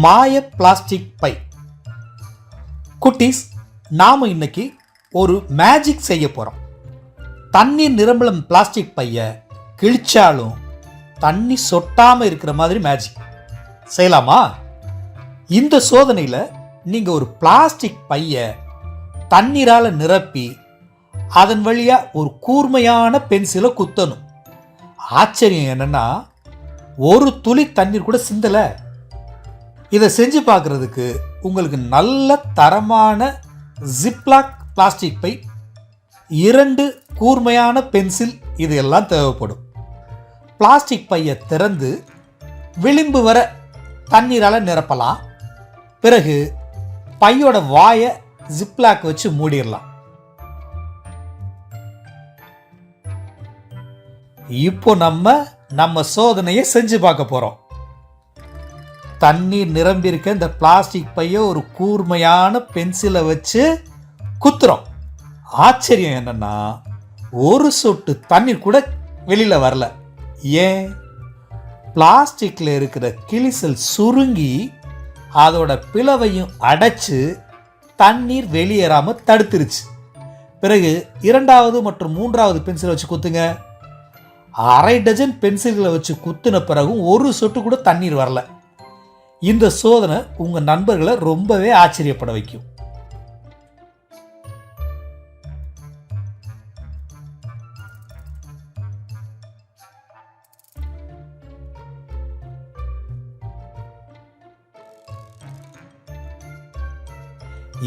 மாய plastic by. குட்டீஸ், நாம இன்னைக்கு ஒரு மேஜிக் செய்ய போறோம். தண்ணீர் நிரம்பலம் பிளாஸ்டிக் பைய கிழிச்சாலும் தண்ணி சொட்டாம இருக்கிற மாதிரி மேஜிக் செய்யலாமா? இந்த சோதனையில் நீங்க ஒரு பிளாஸ்டிக் பைய தண்ணீரால நிரப்பி அதன் வழியா ஒரு கூர்மையான பென்சிலை குத்தணும். ஆச்சரியம் என்னன்னா, ஒரு துளி தண்ணீர் கூட சிந்தல. இதை செஞ்சு பார்க்கறதுக்கு உங்களுக்கு நல்ல தரமான ஜிப்லாக் பிளாஸ்டிக் பை, 2 கூர்மையான பென்சில், இதெல்லாம் தேவைப்படும். பிளாஸ்டிக் பையை திறந்து விளிம்பு வர தண்ணீரால் நிரப்பலாம். பிறகு பையோட வாயை ஜிப்லாக் வச்சு மூடிடலாம். இப்போ நம்ம சோதனையை செஞ்சு பார்க்க போறோம். தண்ணீர் நிரம்பியிருக்க இந்த பிளாஸ்டிக் பைய ஒரு கூர்மையான பென்சிலை வச்சு குத்துறோம். ஆச்சரியம் என்னன்னா, ஒரு சொட்டு தண்ணீர் கூட வெளியில வரல. ஏன்? பிளாஸ்டிக்ல இருக்கிற கிழிசல் சுருங்கி அதோட பிளவையும் அடைச்சு தண்ணீர் வெளியேறாம தடுத்துருச்சு. பிறகு 2வது மற்றும் 3வது பென்சிலை வச்சு குத்துங்க. 1/2 டஜன் பென்சில்களை வச்சு குத்துன பிறகும் ஒரு சொட்டு கூட தண்ணீர் வரல. இந்த சோதனை உங்க நண்பர்களை ரொம்பவே ஆச்சரியப்பட வைக்கும்.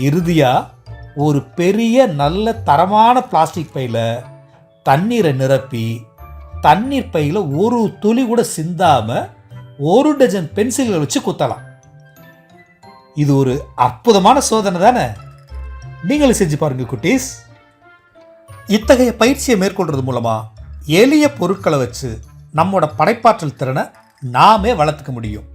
இறுதியா ஒரு பெரிய நல்ல தரமான பிளாஸ்டிக் பையில தண்ணீரை நிரப்பி தண்ணீர் பையில ஒரு துளி கூட சிந்தாம 1 டஜன் பென்சில்களை வச்சு குத்தலாம். இது ஒரு அற்புதமான சோதனை தானே? நீங்களும் செஞ்சு பாருங்க குட்டீஸ். இத்தகைய பயிற்சியை மேற்கொள்றது மூலமா எளிய பொருட்களை வச்சு நம்மோட படைப்பாற்றல் திறனை நாமே வளர்த்துக்க முடியும்.